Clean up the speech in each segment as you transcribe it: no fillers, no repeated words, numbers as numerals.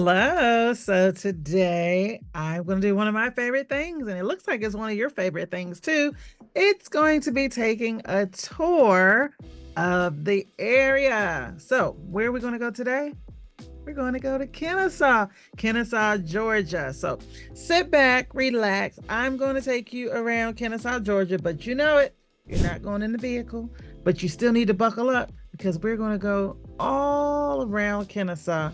Hello. So today I'm going to do one of my favorite things, and it looks like it's one of your favorite things too. It's going to be taking a tour of the area. So, where are we going to go today? We're going to go to Kennesaw, Georgia. So, sit back, relax. I'm going to take you around Kennesaw, Georgia, but you know it. You're not going in the vehicle, but you still need to buckle up because we're going to go all around Kennesaw,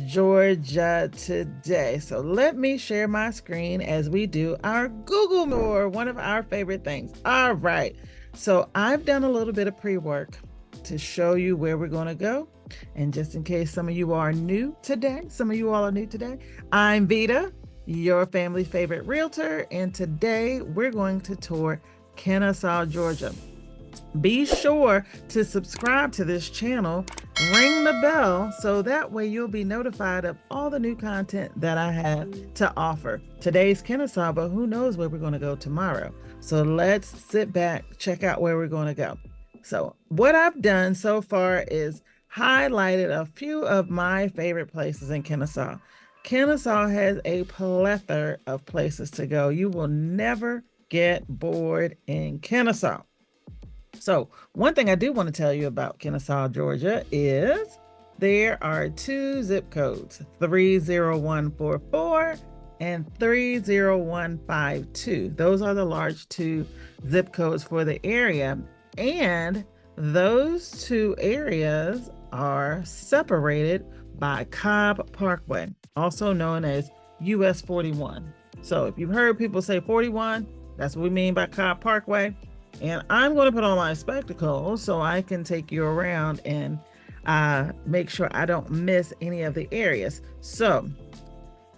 Georgia today. So let me share my screen as we do our Google tour, one of our favorite things. All right. So I've done a little bit of pre-work to show you where we're going to go. And just in case some of you are new today, some of you all are new today, I'm Vita, your family's favorite realtor. And today we're going to tour Kennesaw, Georgia. Be sure to subscribe to this channel, ring the bell, so that way you'll be notified of all the new content that I have to offer. Today's Kennesaw, but who knows where we're going to go tomorrow. So let's sit back, check out where we're going to go. So what I've done so far is highlighted a few of my favorite places in Kennesaw. Kennesaw has a plethora of places to go. You will never get bored in Kennesaw. So one thing I do want to tell you about Kennesaw, Georgia is there are two zip codes, 30144 and 30152. Those are the large two zip codes for the area. And those two areas are separated by Cobb Parkway, also known as US 41. So if you've heard people say 41, that's what we mean by Cobb Parkway. And I'm going to put on my spectacles so I can take you around and make sure I don't miss any of the areas. So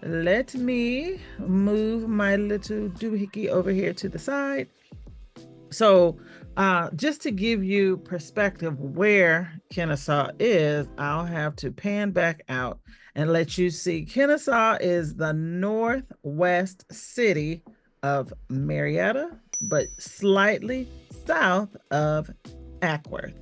let me move my little doohickey over here to the side. So just to give you perspective where Kennesaw is, I'll have to pan back out and let you see. Kennesaw is the northwest city of Marietta, but slightly south of Ackworth.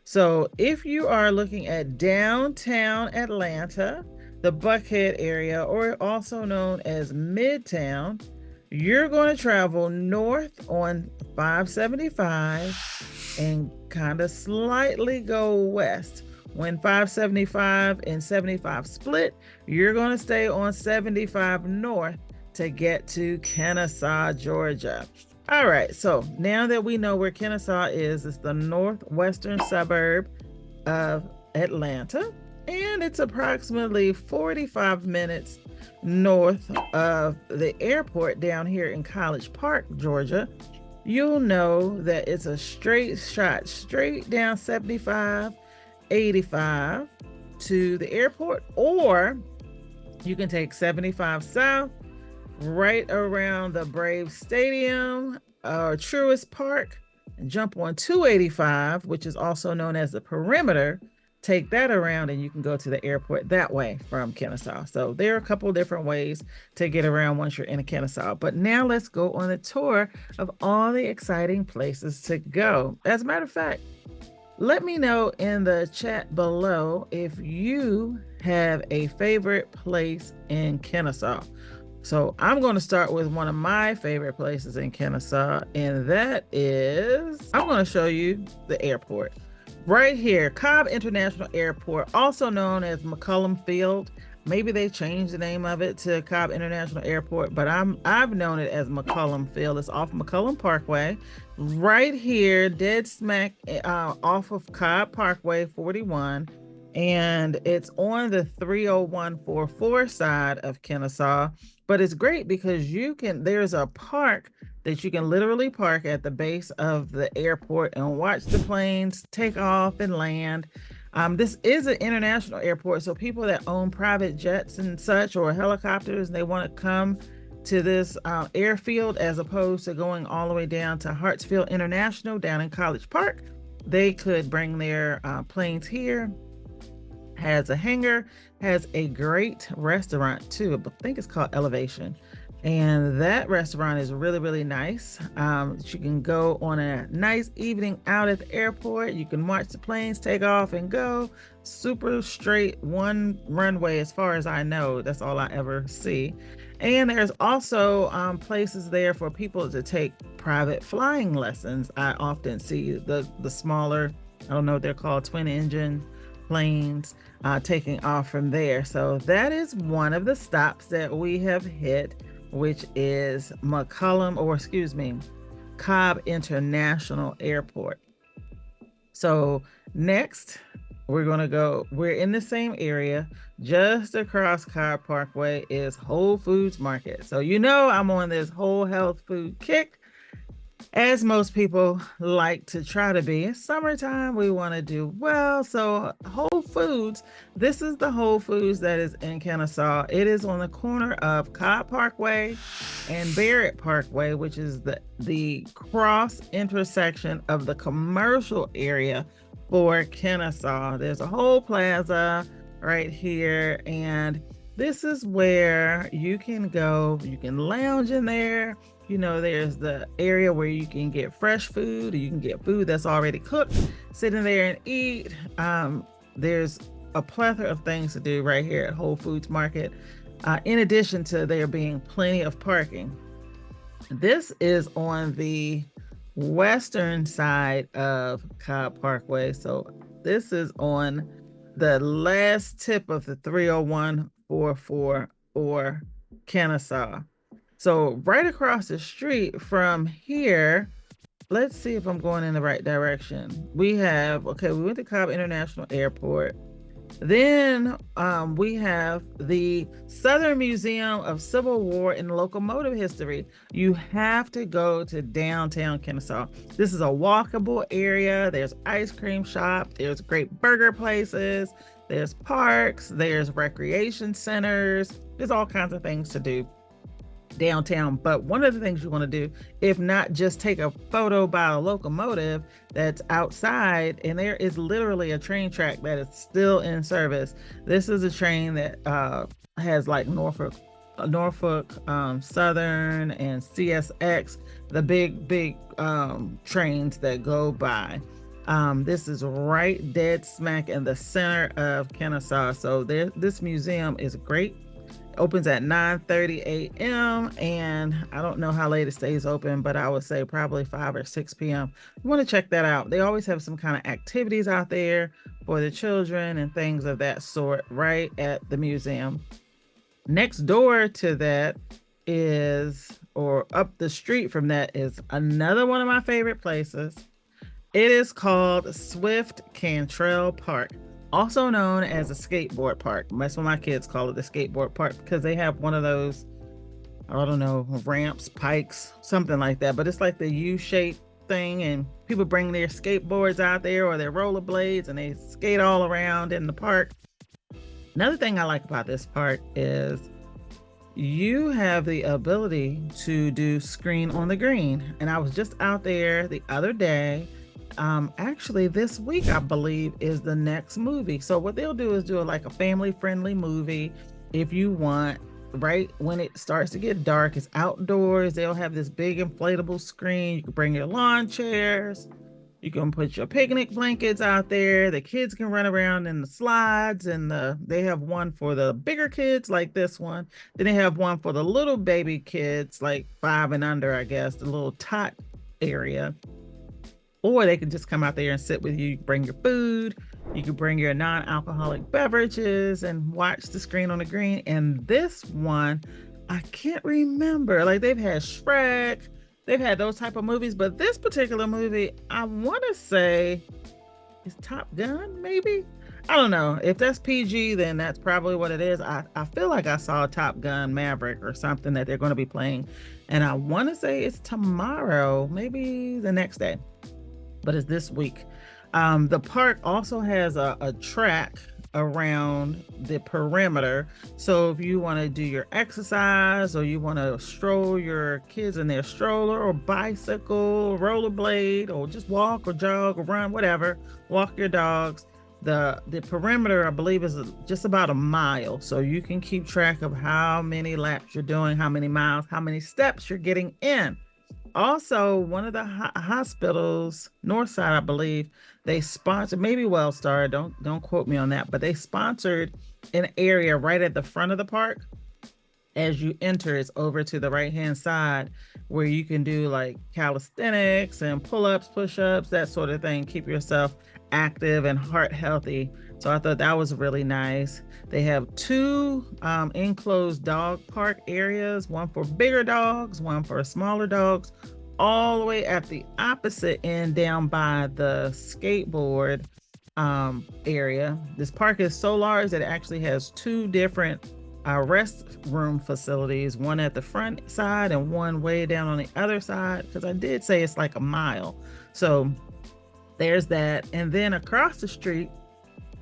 So if you are looking at downtown Atlanta, the Buckhead area, or also known as Midtown, you're going to travel north on 575 and kind of slightly go west. When 575 and 75 split, you're going to stay on 75 north to get to Kennesaw, Georgia. All right, so now that we know where Kennesaw is, it's the northwestern suburb of Atlanta, and it's approximately 45 minutes north of the airport down here in College Park, Georgia. You'll know that it's a straight shot, straight down 75, 85 to the airport, or you can take 75 south right around the Braves Stadium or Truist Park and jump on 285, which is also known as the perimeter. Take that around and you can go to the airport that way from Kennesaw. So there are a couple of different ways to get around once you're in Kennesaw. But now let's go on a tour of all the exciting places to go. As a matter of fact, let me know in the chat below if you have a favorite place in Kennesaw. So I'm going to start with one of my favorite places in Kennesaw, and that is, I'm going to show you the airport. Right here, Cobb International Airport, also known as McCollum Field. Maybe they changed the name of it to Cobb International Airport, but I've known it as McCollum Field. It's off McCollum Parkway, right here, dead smack off of Cobb Parkway 41. And it's on the 30144 side of Kennesaw, but it's great because there's a park that you can literally park at the base of the airport and watch the planes take off and land. This is an international airport, so people that own private jets and such, or helicopters, they want to come to this airfield as opposed to going all the way down to Hartsfield International down in College Park. They could bring their planes here. Has a hangar, has a great restaurant too. I think it's called Elevation. And that restaurant is really, really nice. You can go on a nice evening out at the airport. You can watch the planes take off and go. Super straight, one runway as far as I know. That's all I ever see. And there's also places there for people to take private flying lessons. I often see the smaller, I don't know what they're called, twin engine planes taking off from there. So that is one of the stops that we have hit, which is Cobb International Airport. So next, we're in the same area. Just across Cobb Parkway is Whole Foods Market. So I'm on this whole health food kick, as most people like to try to be. It's summertime, we want to do well. So Whole Foods, this is the Whole Foods that is in Kennesaw. It is on the corner of Cobb Parkway and Barrett Parkway, which is the cross intersection of the commercial area for Kennesaw. There's a whole plaza right here, and this is where you can go. You can lounge in there. There's the area where you can get fresh food, or you can get food that's already cooked, sit in there and eat. There's a plethora of things to do right here at Whole Foods Market, in addition to there being plenty of parking. This is on the western side of Cobb Parkway. So this is on the last tip of the 30144 for Kennesaw. So right across the street from here, let's see if I'm going in the right direction. We went to Cobb International Airport. Then we have the Southern Museum of Civil War and Locomotive History. You have to go to downtown Kennesaw. This is a walkable area. There's ice cream shop. There's great burger places. There's parks. There's recreation centers. There's all kinds of things to do downtown. But one of the things you want to do, if not just take a photo by a locomotive that's outside, and there is literally a train track that is still in service. This is a train that has like Norfolk Southern and CSX, the big trains that go by. This is right dead smack in the center of Kennesaw. So this museum is great. Opens at 9:30 a.m. and I don't know how late it stays open, but I would say probably 5 or 6 p.m. You want to check that out. They always have some kind of activities out there for the children and things of that sort right at the museum. Next door to that or up the street from that is another one of my favorite places. It is called Swift Cantrell Park, also known as a skateboard park. That's what my kids call it, the skateboard park, because they have one of those, I don't know, ramps, pikes, something like that. But it's like the U-shaped thing, and people bring their skateboards out there or their rollerblades, and they skate all around in the park. Another thing I like about this park is you have the ability to do screen on the green. And I was just out there the other day. Actually this week, I believe, is the next movie. So what they'll do is do like a family-friendly movie. If you want, right when it starts to get dark, it's outdoors. They'll have this big inflatable screen. You can bring your lawn chairs. You can put your picnic blankets out there. The kids can run around in the slides, and they have one for the bigger kids like this one. Then they have one for the little baby kids, like 5 and under, I guess, the little tot area. Or they can just come out there and sit with you. You can bring your food. You can bring your non-alcoholic beverages and watch the screen on the green. And this one, I can't remember. Like, they've had Shrek. They've had those type of movies. But this particular movie, I want to say, is Top Gun, maybe? I don't know. If that's PG, then that's probably what it is. I feel like I saw Top Gun Maverick or something that they're going to be playing. And I want to say it's tomorrow, maybe the next day. But it's this week. The park also has a track around the perimeter. So if you want to do your exercise, or you want to stroll your kids in their stroller or bicycle, rollerblade, or just walk or jog or run, whatever, walk your dogs, The perimeter, I believe, is just about a mile. So you can keep track of how many laps you're doing, how many miles, how many steps you're getting in. Also, one of the hospitals, Northside, I believe, they sponsored, maybe Wellstar, don't quote me on that, but they sponsored an area right at the front of the park. As you enter, it's over to the right hand side where you can do like calisthenics and pull-ups, push-ups, that sort of thing. Keep yourself active and heart healthy. So I thought that was really nice. They have two enclosed dog park areas, one for bigger dogs, one for smaller dogs, all the way at the opposite end down by the skateboard area. This park is so large that it actually has two different restroom facilities, one at the front side and one way down on the other side, because I did say it's like a mile. So there's that. And then across the street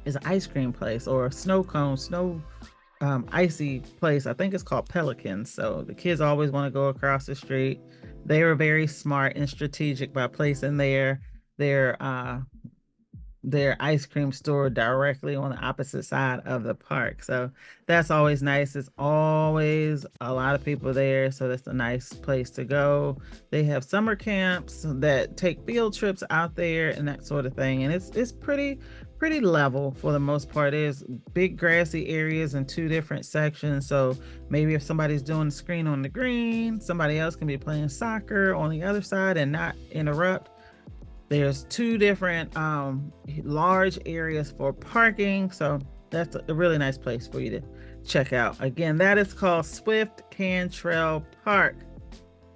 is an ice cream place or a snow cone, icy place. I think it's called Pelicans. So the kids always want to go across the street. They were very smart and strategic by placing their ice cream store directly on the opposite side of the park. So that's always nice. It's always a lot of people there. So that's a nice place to go. They have summer camps that take field trips out there and that sort of thing. And it's pretty level for the most part. There's big grassy areas in two different sections. So maybe if somebody's doing the screen on the green, somebody else can be playing soccer on the other side and not interrupt. There's two different large areas for parking. So that's a really nice place for you to check out. Again, that is called Swift Cantrell Park.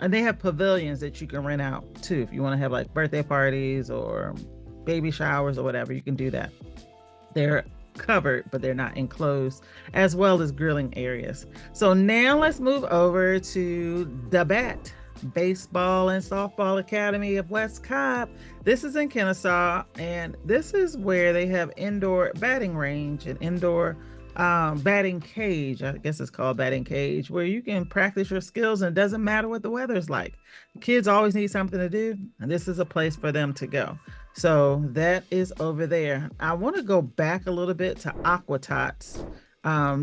And they have pavilions that you can rent out too. If you want to have like birthday parties or baby showers or whatever, you can do that. They're covered, but they're not enclosed, as well as grilling areas. So now let's move over to the BAT, Baseball and Softball Academy of West Cobb. This is in Kennesaw, and this is where they have indoor batting range and indoor batting cage. I guess it's called batting cage, where you can practice your skills and it doesn't matter what the weather's like. Kids always need something to do, and this is a place for them to go. So that is over there. I want to go back a little bit to aqua-tots.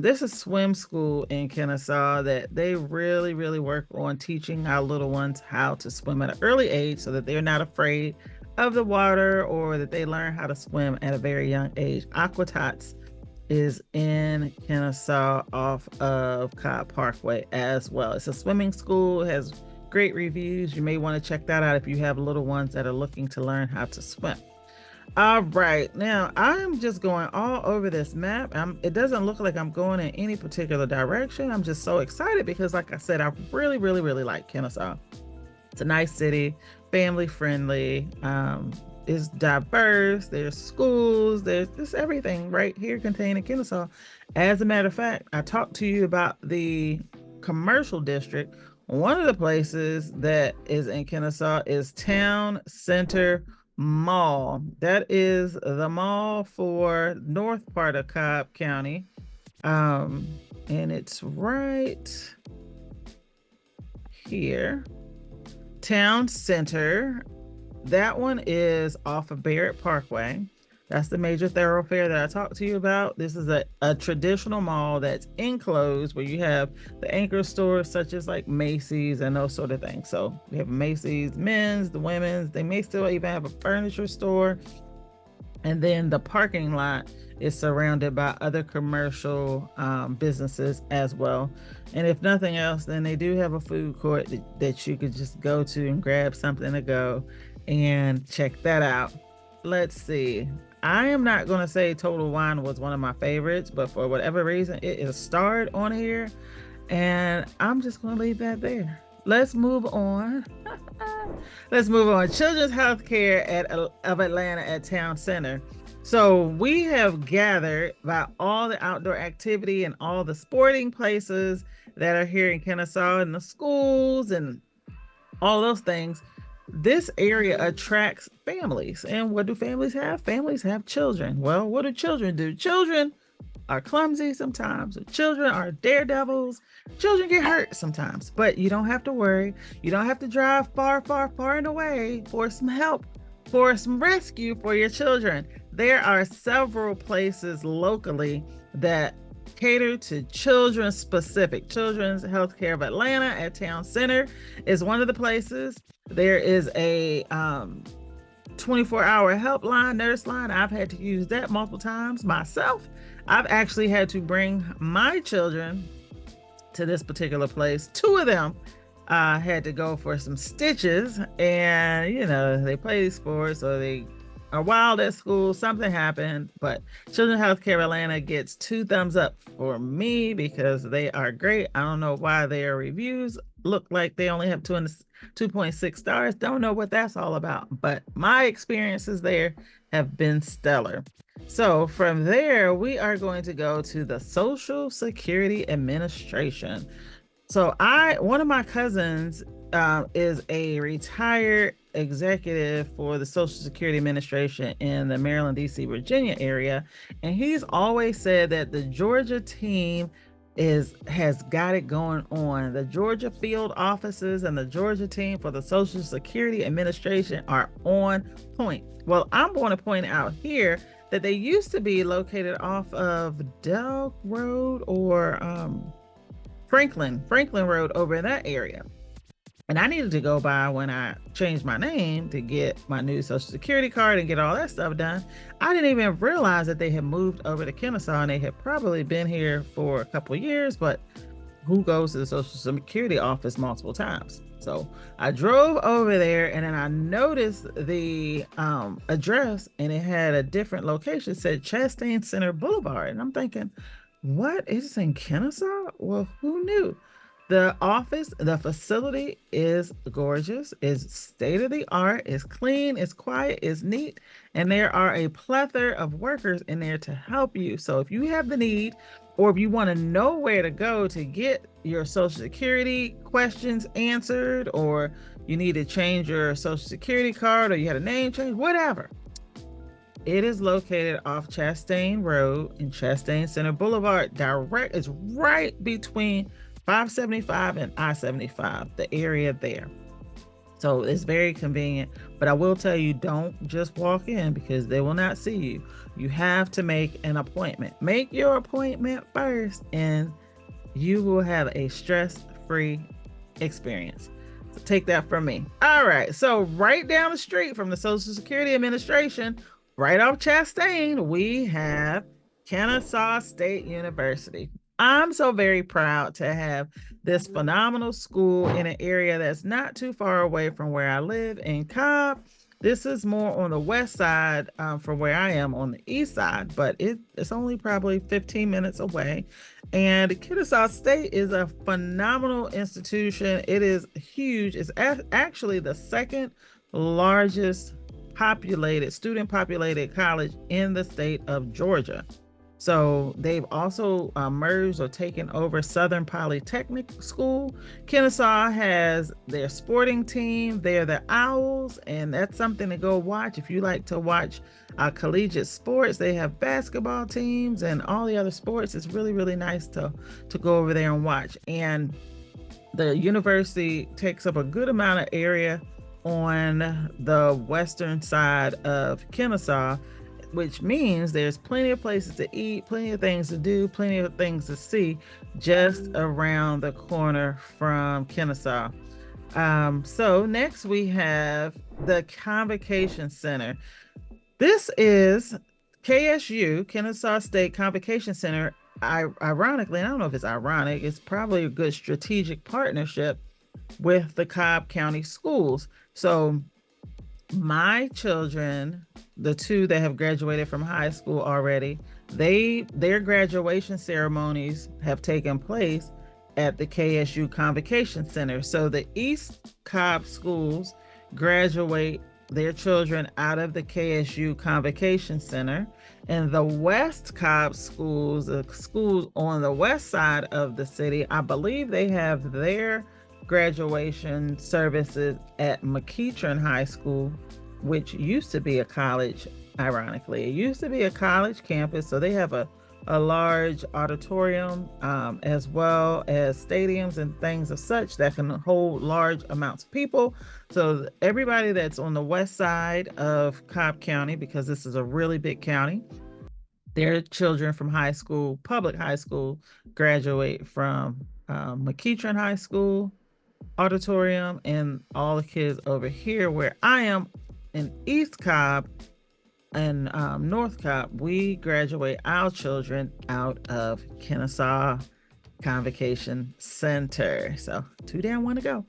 This is swim school in Kennesaw that they really work on teaching our little ones how to swim at an early age so that they're not afraid of the water, or that they learn how to swim at a very young age. Aqua-tots is in Kennesaw off of Cobb Parkway as well. It's a swimming school, it has great reviews. You may want to check that out if you have little ones that are looking to learn how to swim. All right, now I'm just going all over this map. It doesn't look like I'm going in any particular direction. I'm just so excited because, like I said, I really like Kennesaw. It's a nice city, family friendly. It's diverse. There's schools. There's just everything right here contained in Kennesaw. As a matter of fact, I talked to you about the commercial district. One of the places that is in Kennesaw is Town Center Mall. That is the mall for north part of Cobb County. And it's right here. Town Center. That one is off of Barrett Parkway. That's the major thoroughfare that I talked to you about. This is a traditional mall that's enclosed where you have the anchor stores such as like Macy's and those sort of things. So we have Macy's men's, the women's, they may still even have a furniture store. And then the parking lot is surrounded by other commercial businesses as well. And if nothing else, then they do have a food court that you could just go to and grab something to go and check that out. Let's see. I am not going to say Total Wine was one of my favorites, but for whatever reason, it is starred on here. And I'm just going to leave that there. Let's move on. Let's move on. Children's Healthcare of Atlanta at Town Center. So we have gathered by all the outdoor activity and all the sporting places that are here in Kennesaw and the schools and all those things. This area attracts families. And what do families have? Families have children. Well, what do children do? Children are clumsy sometimes. Children are daredevils. Children get hurt sometimes, but you don't have to worry. You don't have to drive far and away for some help, for some rescue for your children. there are several places locally that cater to children specific. Children's Healthcare of Atlanta at Town Center is one of the places. There is a 24-hour helpline, nurse line. I've had to use that multiple times myself. I've actually had to bring my children to this particular place. Two of them had to go for some stitches, and they play sports or they are wild at school. Something happened, but Children's Healthcare Atlanta gets 2 thumbs up for me because they are great. I don't know why their reviews look like they only have 2.6 stars. Don't know what that's all about, but my experiences there have been stellar. So from there, we are going to go to the Social Security Administration. So one of my cousins is a retired executive for the Social Security Administration in the Maryland, DC, Virginia area. And he's always said that the Georgia team has got it going on. The Georgia field offices and the Georgia team for the Social Security Administration are on point. Well, I'm going to point out here that they used to be located off of Delk Road or Franklin Road over in that area. And I needed to go by when I changed my name to get my new Social Security card and get all that stuff done. I didn't even realize that they had moved over to Kennesaw, and they had probably been here for a couple of years, but who goes to the Social Security office multiple times? So I drove over there, and then I noticed the address, and it had a different location. It said Chastain Center Boulevard. And I'm thinking, what is in Kennesaw? Well, who knew? The office, the facility is gorgeous, is state-of-the-art, is clean, is quiet, is neat, and there are a plethora of workers in there to help you. So if you have the need, or if you want to know where to go to get your Social Security questions answered, or you need to change your Social Security card, or you had a name change, whatever, it is located off Chastain Road and Chastain Center Boulevard. It's right between 575 and I-75, the area there. So it's very convenient, but I will tell you, don't just walk in because they will not see you. You have to make an appointment. Make your appointment first and you will have a stress-free experience. So take that from me. All right, so right down the street from the Social Security Administration, right off Chastain, we have Kennesaw State University. I'm so very proud to have this phenomenal school in an area that's not too far away from where I live in Cobb. This is more on the west side from where I am on the east side, but it's only probably 15 minutes away. And Kennesaw State is a phenomenal institution. It is huge. It's actually the second largest student populated college in the state of Georgia. So they've also merged or taken over Southern Polytechnic School. Kennesaw has their sporting team. They're the Owls, and that's something to go watch. If you like to watch collegiate sports, they have basketball teams and all the other sports. It's really, really nice to go over there and watch. And the university takes up a good amount of area on the western side of Kennesaw, which means there's plenty of places to eat, plenty of things to do, plenty of things to see just around the corner from Kennesaw. So next we have the Convocation Center. This is KSU, Kennesaw State Convocation Center. Ironically, I don't know if it's ironic, it's probably a good strategic partnership with the Cobb County Schools. So my children, the two that have graduated from high school already, their graduation ceremonies have taken place at the KSU Convocation Center. So the East Cobb schools graduate their children out of the KSU Convocation Center, and the West Cobb schools, the schools on the west side of the city, I believe they have their graduation services at McEachern High School, which used to be a college. Ironically, it used to be a college campus, so they have a a large auditorium, as well as stadiums and things of such that can hold large amounts of people. So everybody that's on the west side of Cobb County, because this is a really big county, their children from high school, public high school, graduate from McEachern High School auditorium, and all the kids over here where I am in East Cobb and North Cobb, we graduate our children out of Kennesaw Convocation Center. So too damn want to go.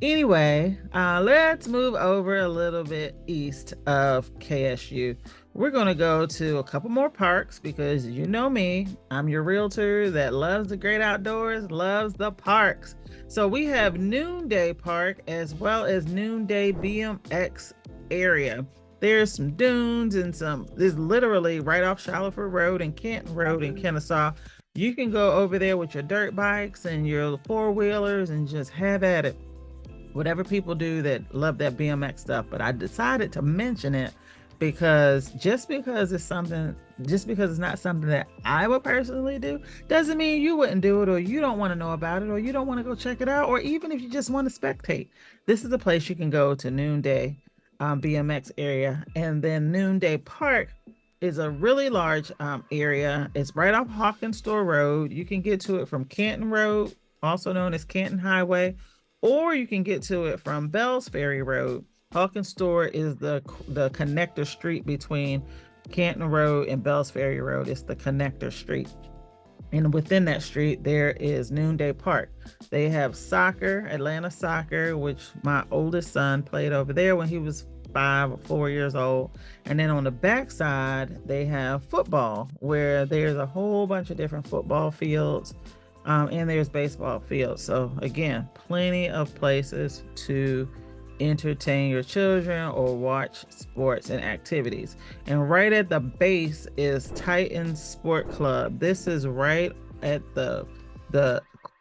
Anyway, let's move over a little bit east of KSU. We're going to go to a couple more parks because you know me, I'm your realtor that loves the great outdoors, loves the parks. So we have Noonday Park as well as Noonday BMX area. There's some dunes and there's literally right off Shallowford Road and Canton Road in Kennesaw. You can go over there with your dirt bikes and your four-wheelers and just have at it. Whatever people do that love that BMX stuff. But I decided to mention it because just because it's not something that I would personally do, doesn't mean you wouldn't do it, or you don't want to know about it, or you don't want to go check it out, or even if you just want to spectate. This is a place you can go to, Noonday BMX area. And then Noonday Park is a really large area. It's right off Hawkins Store Road. You can get to it from Canton Road, also known as Canton Highway, or you can get to it from Bells Ferry Road. Hawkins Store is the connector street between Canton Road and Bells Ferry Road. It's the connector street. And within that street, there is Noonday Park. They have soccer, Atlanta soccer, which my oldest son played over there when he was 5 or 4 years old. And then on the backside, they have football, where there's a whole bunch of different football fields, and there's baseball fields. So again, plenty of places to entertain your children or watch sports and activities. And right at the base is Titan Sport Club. This is right at the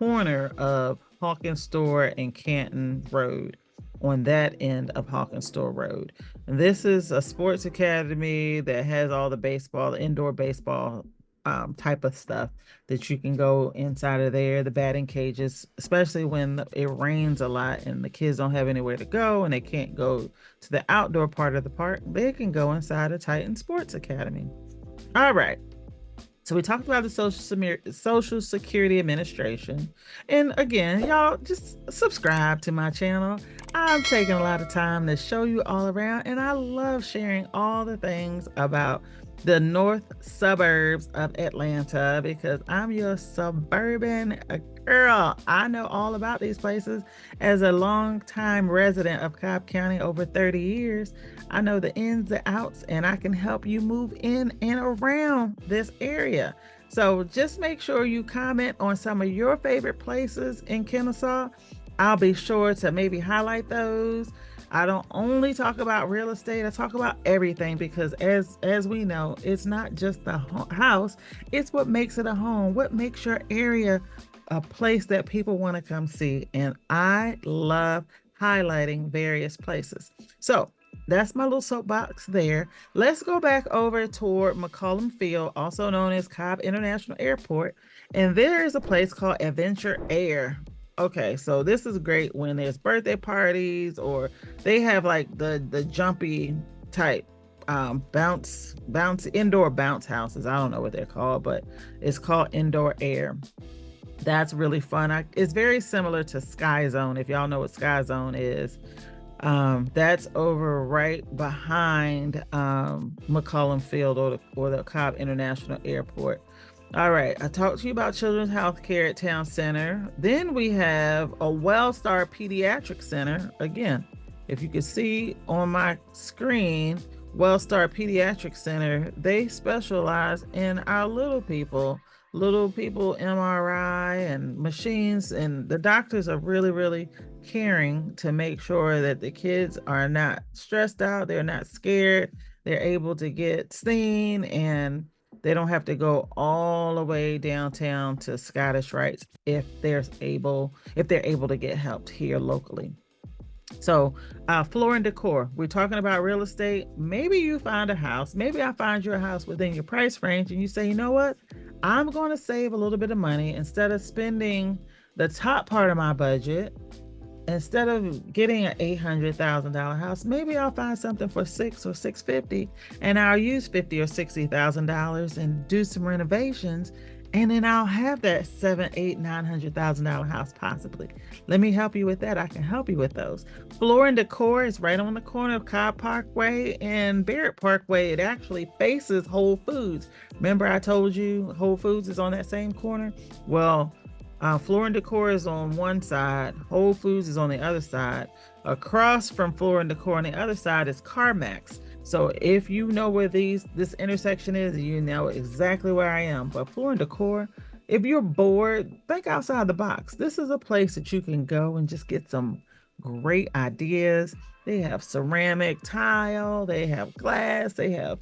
corner of Hawkins Store and Canton Road, on that end of Hawkins Store Road. And this is a sports academy that has all the baseball, the indoor baseball type of stuff that you can go inside of there, the batting cages, especially when it rains a lot and the kids don't have anywhere to go and they can't go to the outdoor part of the park, they can go inside of Titan Sports Academy. All right. So we talked about the Social Security Administration. And again, y'all just subscribe to my channel. I'm taking a lot of time to show you all around, and I love sharing all the things about the north suburbs of Atlanta because I'm your suburban girl. I know all about these places. As a longtime resident of Cobb County, over 30 years, I know the ins and outs, and I can help you move in and around this area. So just make sure you comment on some of your favorite places in Kennesaw. I'll be sure to maybe highlight those. I don't only talk about real estate, I talk about everything, because as we know, it's not just the house, it's what makes it a home, what makes your area a place that people want to come see. And I love highlighting various places. So that's my little soapbox there. Let's go back over toward McCollum Field, also known as Cobb International Airport. And there is a place called Adventure Air. Okay, so this is great when there's birthday parties, or they have like the jumpy type bounce indoor bounce houses. I don't know what they're called, but it's called Indoor Air. That's really fun. It's very similar to Sky Zone, if y'all know what Sky Zone is. That's over right behind McCollum Field or the Cobb International Airport. All right, I talked to you about Children's Health Care at Town Center. Then we have a WellStar Pediatric Center. Again, if you can see on my screen, WellStar Pediatric Center, they specialize in our little people MRI and machines, and the doctors are really, really caring to make sure that the kids are not stressed out, they're not scared, they're able to get seen, and they don't have to go all the way downtown to Scottish Rites if they're able to get helped here locally. So floor and decor, we're talking about real estate. Maybe you find a house, maybe I find your house within your price range and you say, you know what, I'm going to save a little bit of money. Instead of spending the top part of my budget, instead of getting an $800,000 house, maybe I'll find something for $600,000 or $650,000, and I'll use $50,000 or $60,000 and do some renovations, and then I'll have that $700,000, $800,000, $900,000 house possibly. Let me help you with that. I can help you with those. Floor and Decor is right on the corner of Cobb Parkway and Barrett Parkway. It actually faces Whole Foods. Remember I told you Whole Foods is on that same corner? Well, Floor and Decor is on one side, Whole Foods is on the other side. Across from Floor and Decor on the other side is CarMax. So if you know where this intersection is, you know exactly where I am. But Floor and Decor, if you're bored, think outside the box. This is a place that you can go and just get some great ideas. They have ceramic tile, they have glass, they have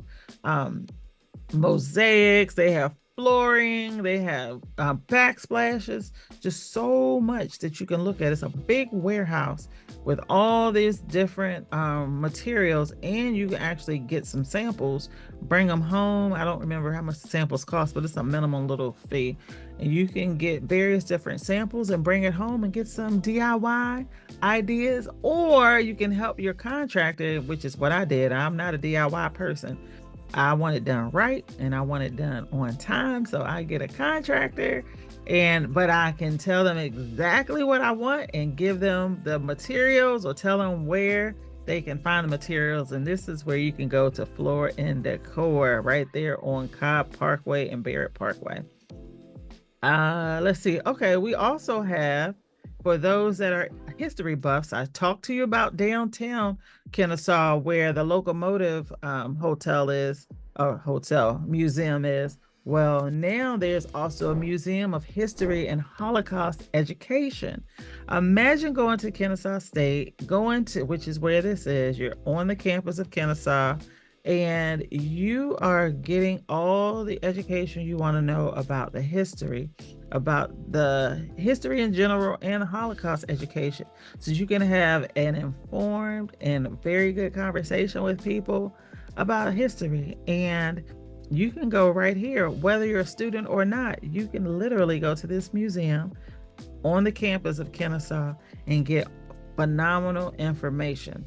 mosaics, they have flooring, they have backsplashes, just so much that you can look at. It's a big warehouse with all these different materials, and you can actually get some samples, bring them home. I don't remember how much samples cost, but it's a minimum little fee. And you can get various different samples and bring it home and get some DIY ideas, or you can help your contractor, which is what I did. I'm not a DIY person. I want it done right, and I want it done on time. So I get a contractor, but I can tell them exactly what I want and give them the materials, or tell them where they can find the materials. And this is where you can go to Floor and Decor, right there on Cobb Parkway and Barrett Parkway. Let's see. Okay, we also have, for those that are history buffs, I talked to you about downtown Kennesaw, where the locomotive museum is. Well, now there's also a museum of history and Holocaust education. Imagine going to Kennesaw State, which is where this is. You're on the campus of Kennesaw, and you are getting all the education you want to know about the history in general, and the Holocaust education. So you can have an informed and very good conversation with people about history. And you can go right here, whether you're a student or not. You can literally go to this museum on the campus of Kennesaw and get phenomenal information.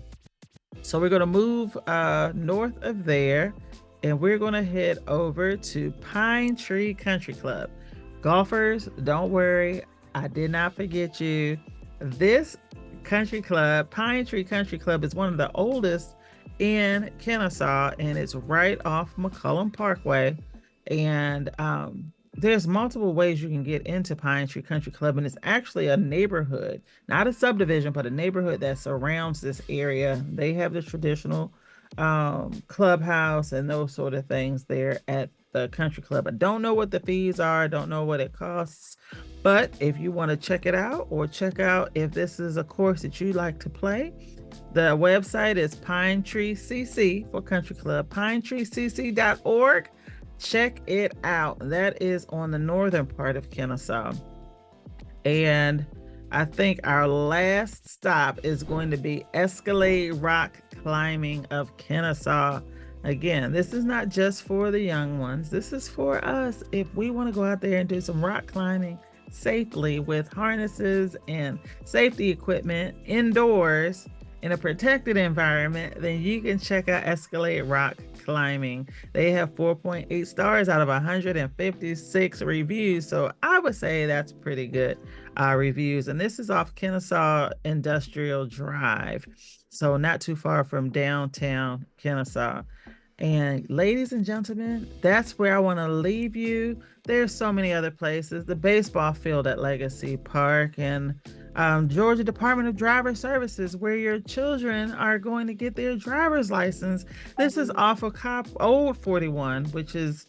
So we're going to move north of there, and we're going to head over to Pine Tree Country Club. Golfers, don't worry, I did not forget you. This country club, Pine Tree Country Club, is one of the oldest in Kennesaw, and it's right off McCullum Parkway. And there's multiple ways you can get into Pine Tree Country Club, and it's actually a neighborhood, not a subdivision, but a neighborhood that surrounds this area. They have the traditional clubhouse and those sort of things there at the country club. I don't know what the fees are, don't know what it costs, but if you want to check it out, or check out if this is a course that you like to play, the website is Pine Tree CC for Country Club, pinetreecc.org. Check it out. That is on the northern part of Kennesaw. And I think our last stop is going to be Escalade Rock Climbing of Kennesaw. Again, this is not just for the young ones. This is for us. If we want to go out there and do some rock climbing safely with harnesses and safety equipment indoors in a protected environment, then you can check out Escalade Rock Climbing. They have 4.8 stars out of 156 reviews. So I would say that's pretty good reviews. And this is off Kennesaw Industrial Drive. So not too far from downtown Kennesaw. And ladies and gentlemen, that's where I want to leave you. There's so many other places. The baseball field at Legacy Park, and Georgia Department of Driver Services, where your children are going to get their driver's license. This is off of Old 41, which is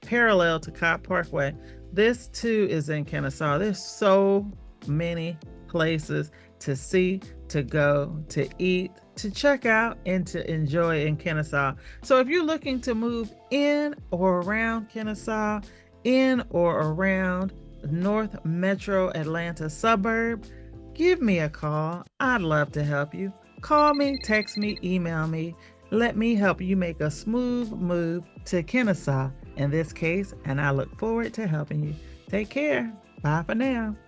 parallel to Cobb Parkway. This too is in Kennesaw. There's so many places to see, to go, to eat, to check out, and to enjoy in Kennesaw. So if you're looking to move in or around Kennesaw, in or around North Metro Atlanta suburb, give me a call. I'd love to help you. Call me, text me, email me. Let me help you make a smooth move to Kennesaw in this case, and I look forward to helping you. Take care. Bye for now.